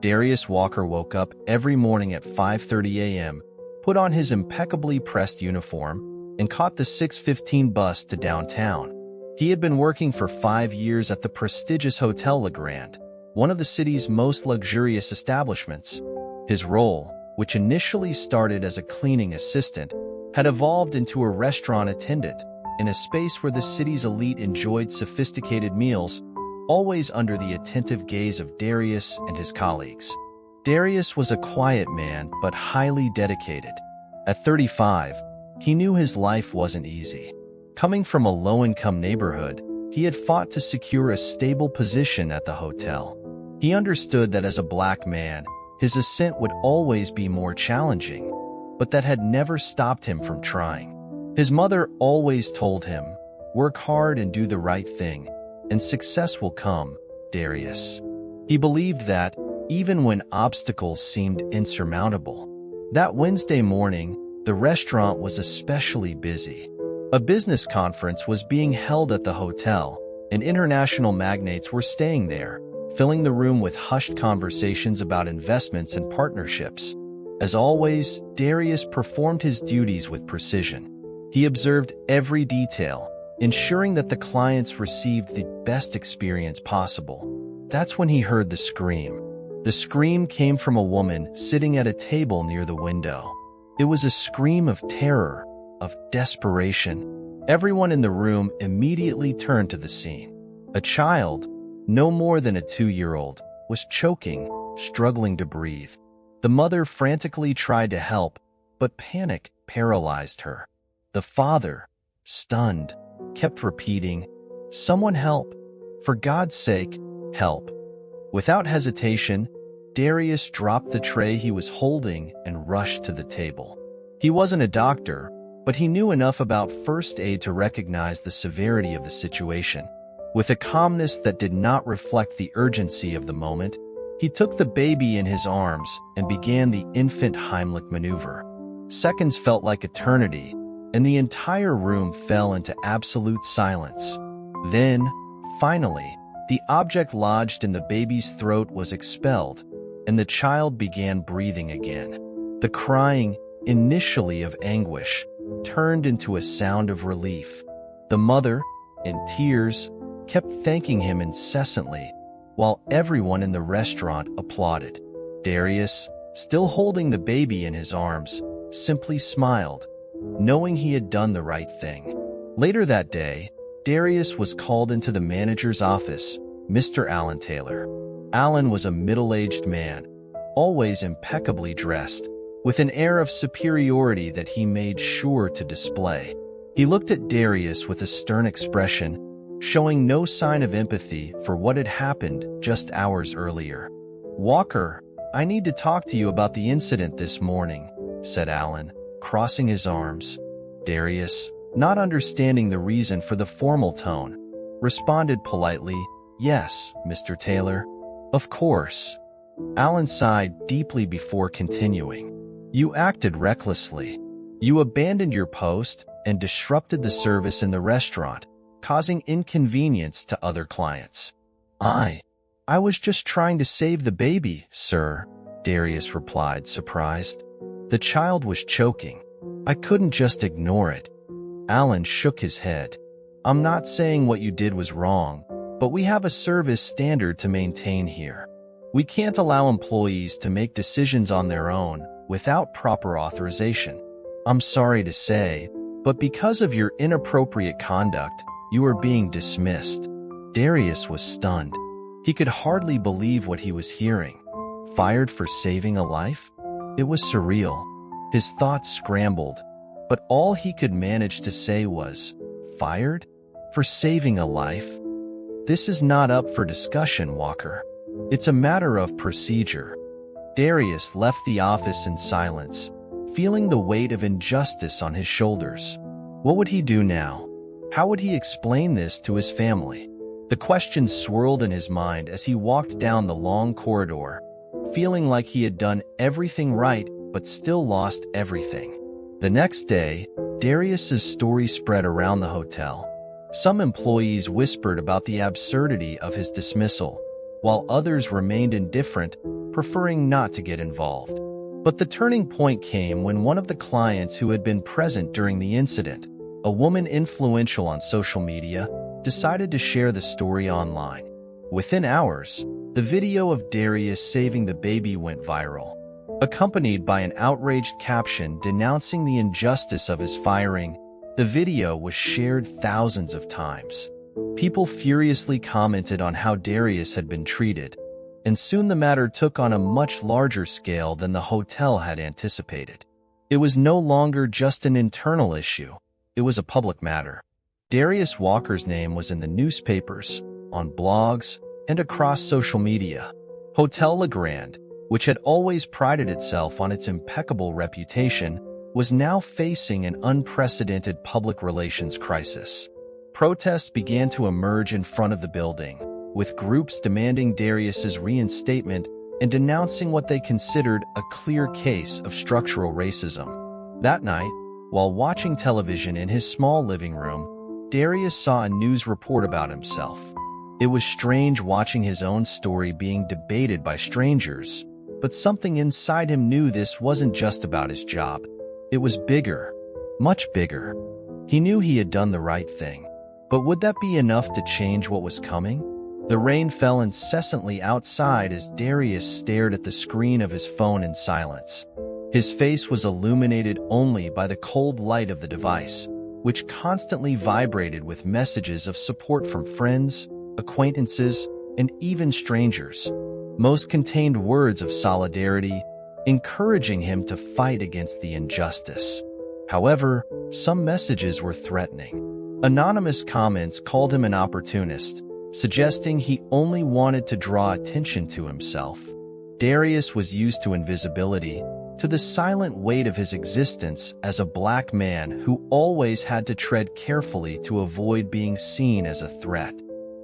Darius Walker woke up every morning at 5:30 a.m., put on his impeccably pressed uniform, and caught the 6:15 bus to downtown. He had been working for 5 years at the prestigious Hotel Le Grand, one of the city's most luxurious establishments. His role, which initially started as a cleaning assistant, had evolved into a restaurant attendant in a space where the city's elite enjoyed sophisticated meals, always under the attentive gaze of Darius and his colleagues. Darius was a quiet man but highly dedicated. At 35, he knew his life wasn't easy. Coming from a low-income neighborhood, he had fought to secure a stable position at the hotel. He understood that as a black man, his ascent would always be more challenging, but that had never stopped him from trying. His mother always told him, "Work hard and do the right thing, and success will come, Darius." He believed that, even when obstacles seemed insurmountable. That Wednesday morning, the restaurant was especially busy. A business conference was being held at the hotel, and international magnates were staying there, filling the room with hushed conversations about investments and partnerships. As always, Darius performed his duties with precision. He observed every detail, ensuring that the clients received the best experience possible. That's when he heard the scream. The scream came from a woman sitting at a table near the window. It was a scream of terror, of desperation. Everyone in the room immediately turned to the scene. A child, no more than a 2-year-old, was choking, struggling to breathe. The mother frantically tried to help, but panic paralyzed her. The father, stunned, kept repeating, "Someone help! For God's sake, help!" Without hesitation, Darius dropped the tray he was holding and rushed to the table. He wasn't a doctor, but he knew enough about first aid to recognize the severity of the situation. With a calmness that did not reflect the urgency of the moment, he took the baby in his arms and began the infant Heimlich maneuver. Seconds felt like eternity, and the entire room fell into absolute silence. Then, finally, the object lodged in the baby's throat was expelled, and the child began breathing again. The crying, initially of anguish, turned into a sound of relief. The mother, in tears, kept thanking him incessantly, while everyone in the restaurant applauded. Darius, still holding the baby in his arms, simply smiled, knowing he had done the right thing. Later that day, Darius was called into the manager's office, Mr. Alan Taylor. Alan was a middle-aged man, always impeccably dressed, with an air of superiority that he made sure to display. He looked at Darius with a stern expression, showing no sign of empathy for what had happened just hours earlier. "Walker, I need to talk to you about the incident this morning," said Alan, crossing his arms. Darius, not understanding the reason for the formal tone, responded politely, "Yes, Mr. Taylor. Of course." Alan sighed deeply before continuing. "You acted recklessly. You abandoned your post and disrupted the service in the restaurant, causing inconvenience to other clients." I was just trying to save the baby, sir," Darius replied, surprised. "The child was choking. I couldn't just ignore it." Alan shook his head. "I'm not saying what you did was wrong, but we have a service standard to maintain here. We can't allow employees to make decisions on their own without proper authorization. I'm sorry to say, but because of your inappropriate conduct, you are being dismissed." Darius was stunned. He could hardly believe what he was hearing. Fired for saving a life? It was surreal. His thoughts scrambled, but all he could manage to say was, "Fired? For saving a life? This is not up for discussion, Walker. It's a matter of procedure." Darius left the office in silence, feeling the weight of injustice on his shoulders. What would he do now? How would he explain this to his family? The questions swirled in his mind as he walked down the long corridor, feeling like he had done everything right but still lost everything. The next day, Darius's story spread around the hotel. Some employees whispered about the absurdity of his dismissal, while others remained indifferent, preferring not to get involved. But the turning point came when one of the clients who had been present during the incident, a woman influential on social media, decided to share the story online. Within hours, the video of Darius saving the baby went viral, accompanied by an outraged caption denouncing the injustice of his firing. The video was shared thousands of times. People furiously commented on how Darius had been treated, and soon the matter took on a much larger scale than the hotel had anticipated. It was no longer just an internal issue, it was a public matter. Darius Walker's name was in the newspapers, on blogs, and across social media. Hotel Legrand, which had always prided itself on its impeccable reputation, was now facing an unprecedented public relations crisis. Protests began to emerge in front of the building, with groups demanding Darius's reinstatement and denouncing what they considered a clear case of structural racism. That night, while watching television in his small living room, Darius saw a news report about himself. It was strange watching his own story being debated by strangers, but something inside him knew this wasn't just about his job. It was bigger, much bigger. He knew he had done the right thing, but would that be enough to change what was coming? The rain fell incessantly outside as Darius stared at the screen of his phone in silence. His face was illuminated only by the cold light of the device, which constantly vibrated with messages of support from friends, acquaintances, and even strangers. Most contained words of solidarity, encouraging him to fight against the injustice. However, some messages were threatening. Anonymous comments called him an opportunist, suggesting he only wanted to draw attention to himself. Darius was used to invisibility, to the silent weight of his existence as a black man who always had to tread carefully to avoid being seen as a threat.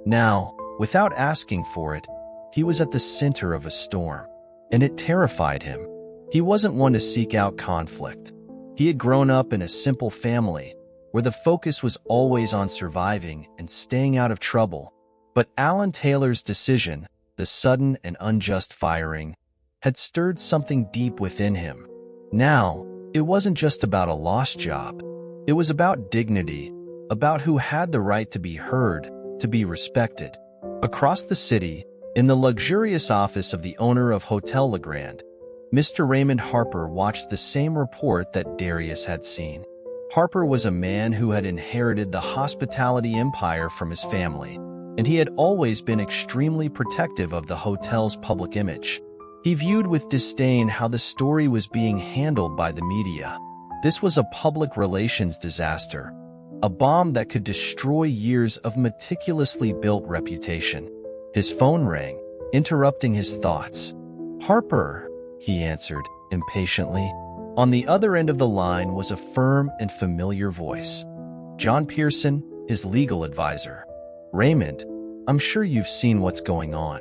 Now, without asking for it, he was at the center of a storm, and it terrified him. He wasn't one to seek out conflict. He had grown up in a simple family, where the focus was always on surviving and staying out of trouble. But Alan Taylor's decision, the sudden and unjust firing, had stirred something deep within him. Now, it wasn't just about a lost job. It was about dignity, about who had the right to be heard, to be respected. Across the city, in the luxurious office of the owner of Hotel Legrand, Mr. Raymond Harper watched the same report that Darius had seen. Harper was a man who had inherited the hospitality empire from his family, and he had always been extremely protective of the hotel's public image. He viewed with disdain how the story was being handled by the media. This was a public relations disaster, a bomb that could destroy years of meticulously built reputation. His phone rang, interrupting his thoughts. "Harper," he answered, impatiently. On the other end of the line was a firm and familiar voice. John Pearson, his legal advisor. "Raymond, I'm sure you've seen what's going on.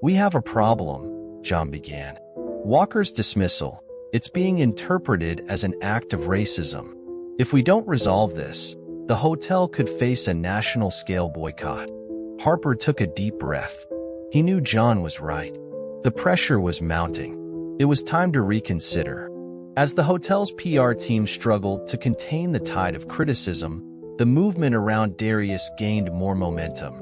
We have a problem," John began. "Walker's dismissal. It's being interpreted as an act of racism. If we don't resolve this, the hotel could face a national-scale boycott." Harper took a deep breath. He knew John was right. The pressure was mounting. It was time to reconsider. As the hotel's PR team struggled to contain the tide of criticism, the movement around Darius gained more momentum.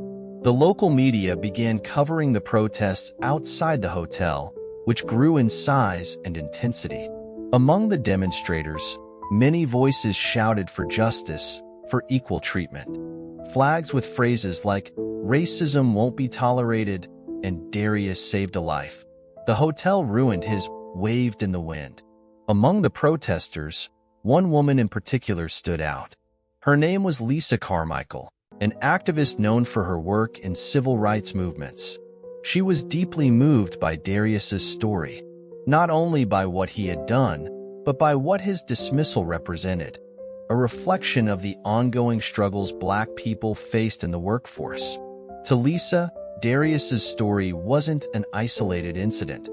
The local media began covering the protests outside the hotel, which grew in size and intensity. Among the demonstrators, many voices shouted for justice, for equal treatment. Flags with phrases like, "Racism won't be tolerated," and "Darius saved a life. The hotel ruined his," waved in the wind. Among the protesters, one woman in particular stood out. Her name was Lisa Carmichael, an activist known for her work in civil rights movements. She was deeply moved by Darius's story, not only by what he had done, but by what his dismissal represented, a reflection of the ongoing struggles Black people faced in the workforce. To Lisa, Darius's story wasn't an isolated incident.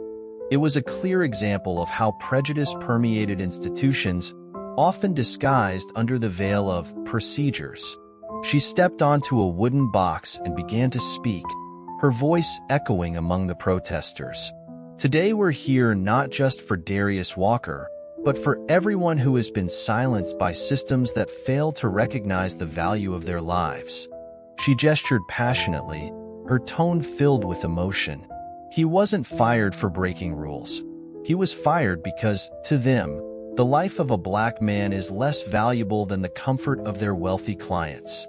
It was a clear example of how prejudice permeated institutions, often disguised under the veil of procedures. She stepped onto a wooden box and began to speak, her voice echoing among the protesters. Today we're here not just for Darius Walker, but for everyone who has been silenced by systems that fail to recognize the value of their lives. She gestured passionately, her tone filled with emotion. He wasn't fired for breaking rules. He was fired because, to them, the life of a black man is less valuable than the comfort of their wealthy clients.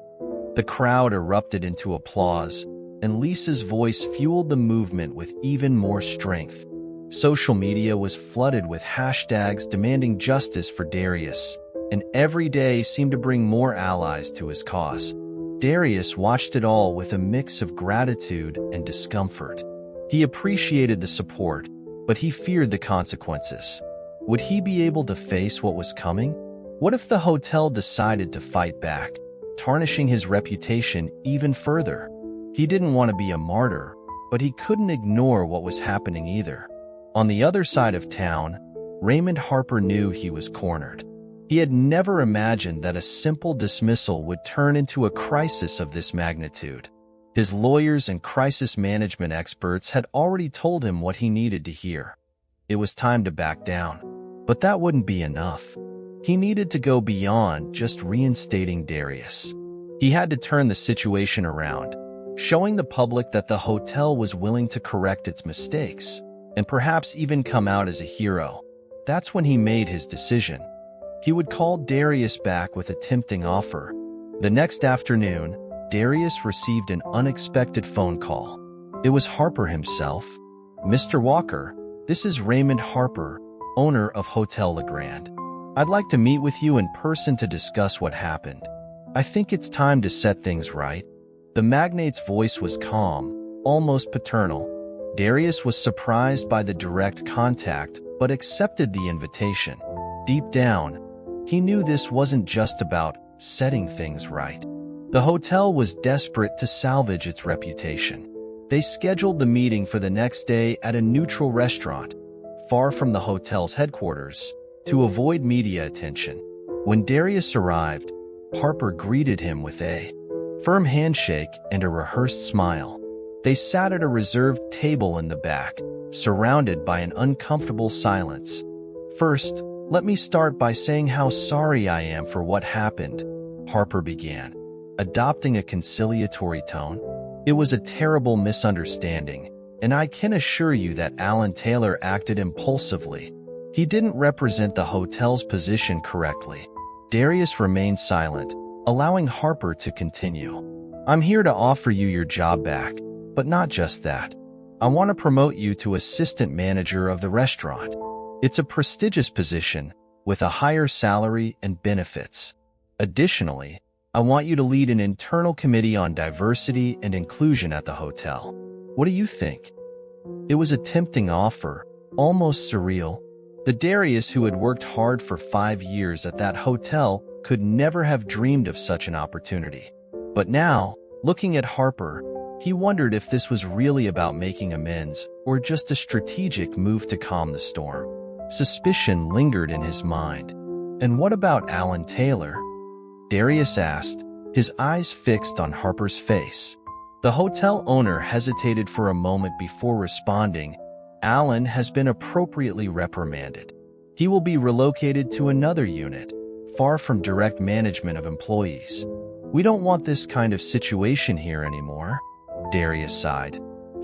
The crowd erupted into applause, and Lisa's voice fueled the movement with even more strength. Social media was flooded with hashtags demanding justice for Darius, and every day seemed to bring more allies to his cause. Darius watched it all with a mix of gratitude and discomfort. He appreciated the support, but he feared the consequences. Would he be able to face what was coming? What if the hotel decided to fight back, tarnishing his reputation even further? He didn't want to be a martyr, but he couldn't ignore what was happening either. On the other side of town, Raymond Harper knew he was cornered. He had never imagined that a simple dismissal would turn into a crisis of this magnitude. His lawyers and crisis management experts had already told him what he needed to hear. It was time to back down. But that wouldn't be enough. He needed to go beyond just reinstating Darius. He had to turn the situation around, showing the public that the hotel was willing to correct its mistakes, and perhaps even come out as a hero. That's when he made his decision. He would call Darius back with a tempting offer. The next afternoon, Darius received an unexpected phone call. It was Harper himself. "Mr. Walker, this is Raymond Harper, owner of Hotel LeGrand. I'd like to meet with you in person to discuss what happened. I think it's time to set things right." The magnate's voice was calm, almost paternal. Darius was surprised by the direct contact, but accepted the invitation. Deep down, he knew this wasn't just about setting things right. The hotel was desperate to salvage its reputation. They scheduled the meeting for the next day at a neutral restaurant, far from the hotel's headquarters, to avoid media attention. When Darius arrived, Harper greeted him with a firm handshake and a rehearsed smile. They sat at a reserved table in the back, surrounded by an uncomfortable silence. "First, let me start by saying how sorry I am for what happened," Harper began, adopting a conciliatory tone. "It was a terrible misunderstanding, and I can assure you that Alan Taylor acted impulsively. He didn't represent the hotel's position correctly." Darius remained silent, allowing Harper to continue. "I'm here to offer you your job back, but not just that. I want to promote you to assistant manager of the restaurant. It's a prestigious position, with a higher salary and benefits. Additionally, I want you to lead an internal committee on diversity and inclusion at the hotel. What do you think?" It was a tempting offer, almost surreal. The Darius who had worked hard for 5 years at that hotel could never have dreamed of such an opportunity. But now, looking at Harper, he wondered if this was really about making amends or just a strategic move to calm the storm. Suspicion lingered in his mind. "And what about Alan Taylor?" Darius asked, his eyes fixed on Harper's face. The hotel owner hesitated for a moment before responding. "Alan has been appropriately reprimanded. He will be relocated to another unit, far from direct management of employees. We don't want this kind of situation here anymore." Darius sighed,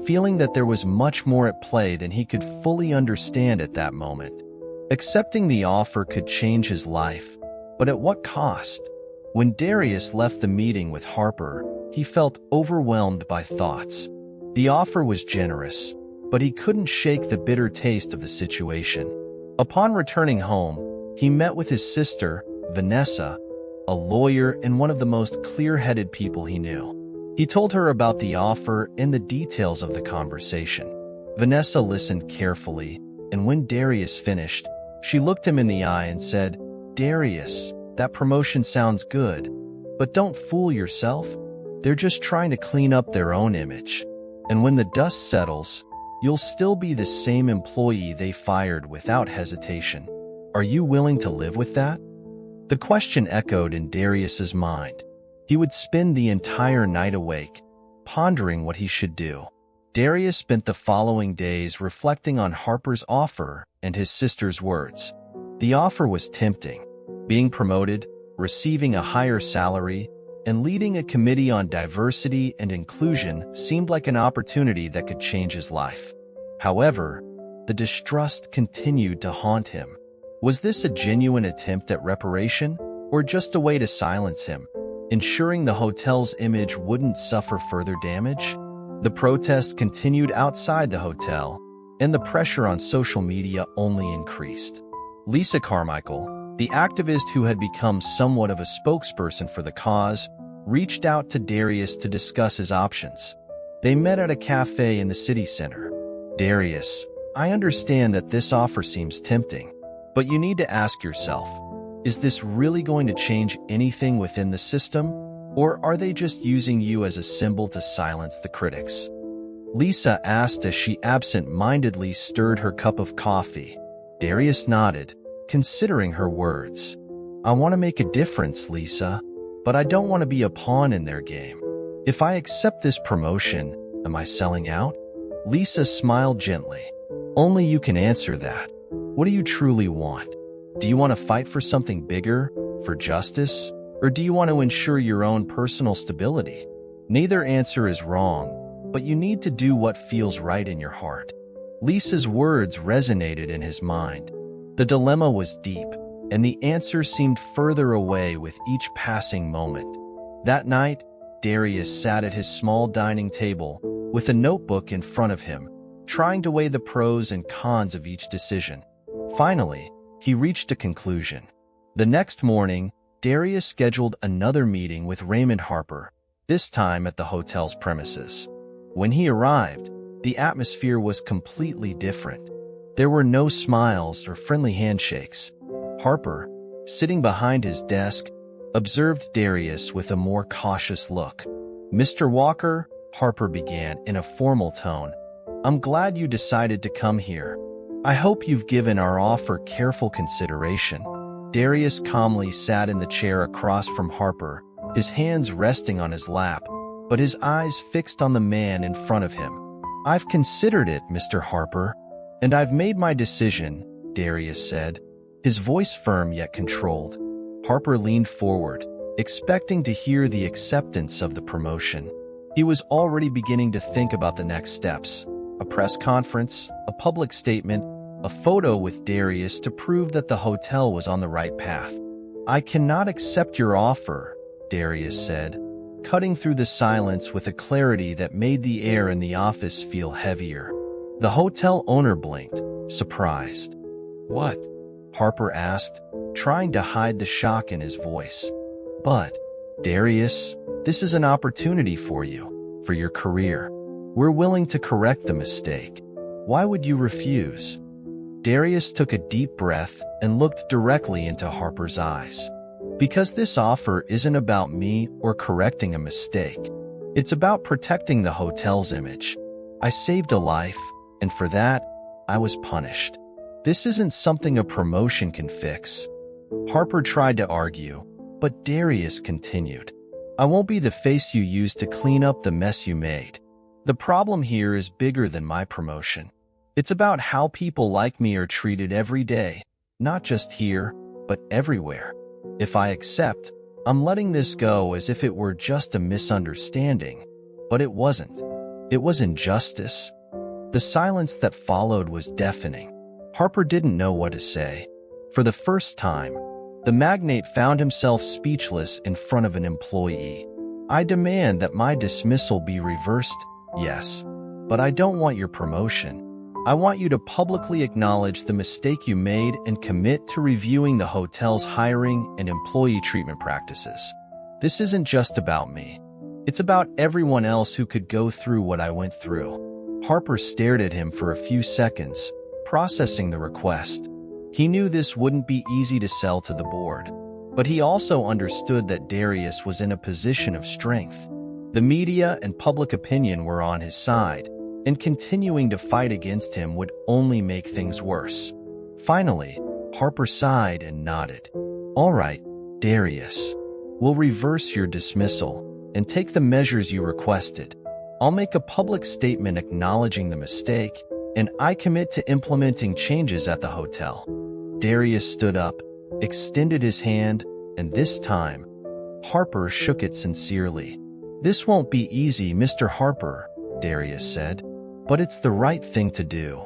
feeling that there was much more at play than he could fully understand at that moment. Accepting the offer could change his life, but at what cost? When Darius left the meeting with Harper, he felt overwhelmed by thoughts. The offer was generous, but he couldn't shake the bitter taste of the situation. Upon returning home, he met with his sister, Vanessa, a lawyer and one of the most clear-headed people he knew. He told her about the offer and the details of the conversation. Vanessa listened carefully, and when Darius finished, she looked him in the eye and said, "Darius, that promotion sounds good, but don't fool yourself. They're just trying to clean up their own image. And when the dust settles, you'll still be the same employee they fired without hesitation. Are you willing to live with that?" The question echoed in Darius's mind. He would spend the entire night awake, pondering what he should do. Darius spent the following days reflecting on Harper's offer and his sister's words. The offer was tempting. Being promoted, receiving a higher salary, and leading a committee on diversity and inclusion seemed like an opportunity that could change his life. However, the distrust continued to haunt him. Was this a genuine attempt at reparation, or just a way to silence him, ensuring the hotel's image wouldn't suffer further damage? The protests continued outside the hotel, and the pressure on social media only increased. Lisa Carmichael, the activist who had become somewhat of a spokesperson for the cause, reached out to Darius to discuss his options. They met at a cafe in the city center. "Darius, I understand that this offer seems tempting, but you need to ask yourself, is this really going to change anything within the system? Or are they just using you as a symbol to silence the critics?" Lisa asked as she absent-mindedly stirred her cup of coffee. Darius nodded, considering her words. "I want to make a difference, Lisa, but I don't want to be a pawn in their game. If I accept this promotion, am I selling out?" Lisa smiled gently. "Only you can answer that. What do you truly want? Do you want to fight for something bigger, for justice? Or do you want to ensure your own personal stability? Neither answer is wrong, but you need to do what feels right in your heart." Lisa's words resonated in his mind. The dilemma was deep, and the answer seemed further away with each passing moment. That night, Darius sat at his small dining table with a notebook in front of him, trying to weigh the pros and cons of each decision. Finally, he reached a conclusion. The next morning, Darius scheduled another meeting with Raymond Harper, this time at the hotel's premises. When he arrived, the atmosphere was completely different. There were no smiles or friendly handshakes. Harper, sitting behind his desk, observed Darius with a more cautious look. "Mr. Walker," Harper began in a formal tone, "I'm glad you decided to come here. I hope you've given our offer careful consideration." Darius calmly sat in the chair across from Harper, his hands resting on his lap, but his eyes fixed on the man in front of him. "I've considered it, Mr. Harper, and I've made my decision," Darius said, his voice firm yet controlled. Harper leaned forward, expecting to hear the acceptance of the promotion. He was already beginning to think about the next steps: a press conference, a public statement, a photo with Darius to prove that the hotel was on the right path. "I cannot accept your offer," Darius said, cutting through the silence with a clarity that made the air in the office feel heavier. The hotel owner blinked, surprised. "What?" Harper asked, trying to hide the shock in his voice. "But, Darius, this is an opportunity for you, for your career. We're willing to correct the mistake. Why would you refuse?" Darius took a deep breath and looked directly into Harper's eyes. "Because this offer isn't about me or correcting a mistake. It's about protecting the hotel's image. I saved a life, and for that, I was punished. This isn't something a promotion can fix." Harper tried to argue, but Darius continued. "I won't be the face you use to clean up the mess you made. The problem here is bigger than my promotion. It's about how people like me are treated every day, not just here, but everywhere. If I accept, I'm letting this go as if it were just a misunderstanding. But it wasn't. It was injustice." The silence that followed was deafening. Harper didn't know what to say. For the first time, the magnate found himself speechless in front of an employee. "I demand that my dismissal be reversed, yes, but I don't want your promotion. I want you to publicly acknowledge the mistake you made and commit to reviewing the hotel's hiring and employee treatment practices. This isn't just about me. It's about everyone else who could go through what I went through." Harper stared at him for a few seconds, processing the request. He knew this wouldn't be easy to sell to the board, but he also understood that Darius was in a position of strength. The media and public opinion were on his side, and continuing to fight against him would only make things worse. Finally, Harper sighed and nodded. "All right, Darius. We'll reverse your dismissal and take the measures you requested. I'll make a public statement acknowledging the mistake, and I commit to implementing changes at the hotel." Darius stood up, extended his hand, and this time, Harper shook it sincerely. "This won't be easy, Mr. Harper," Darius said, "but it's the right thing to do."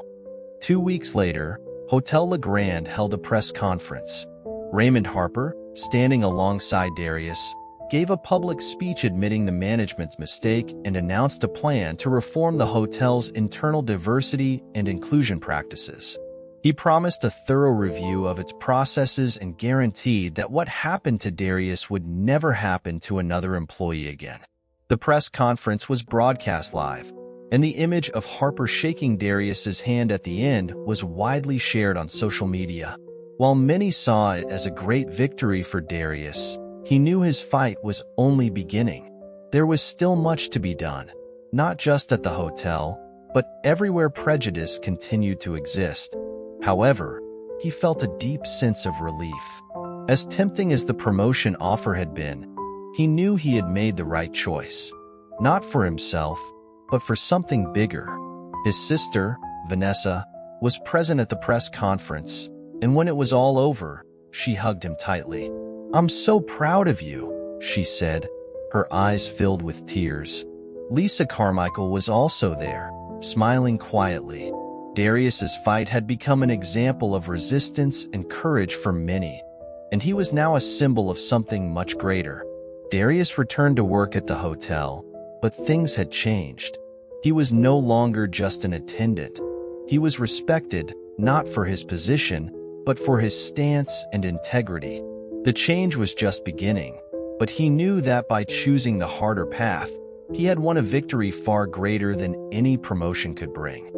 2 weeks later, Hotel Le Grand held a press conference. Raymond Harper, standing alongside Darius, gave a public speech admitting the management's mistake and announced a plan to reform the hotel's internal diversity and inclusion practices. He promised a thorough review of its processes and guaranteed that what happened to Darius would never happen to another employee again. The press conference was broadcast live, and the image of Harper shaking Darius's hand at the end was widely shared on social media. While many saw it as a great victory for Darius, he knew his fight was only beginning. There was still much to be done, not just at the hotel, but everywhere prejudice continued to exist. However, he felt a deep sense of relief. As tempting as the promotion offer had been, he knew he had made the right choice. Not for himself, but for something bigger. His sister, Vanessa, was present at the press conference, and when it was all over, she hugged him tightly. "I'm so proud of you," she said, her eyes filled with tears. Lisa Carmichael was also there, smiling quietly. Darius's fight had become an example of resistance and courage for many, and he was now a symbol of something much greater. Darius returned to work at the hotel, but things had changed. He was no longer just an attendant. He was respected, not for his position, but for his stance and integrity. The change was just beginning, but he knew that by choosing the harder path, he had won a victory far greater than any promotion could bring.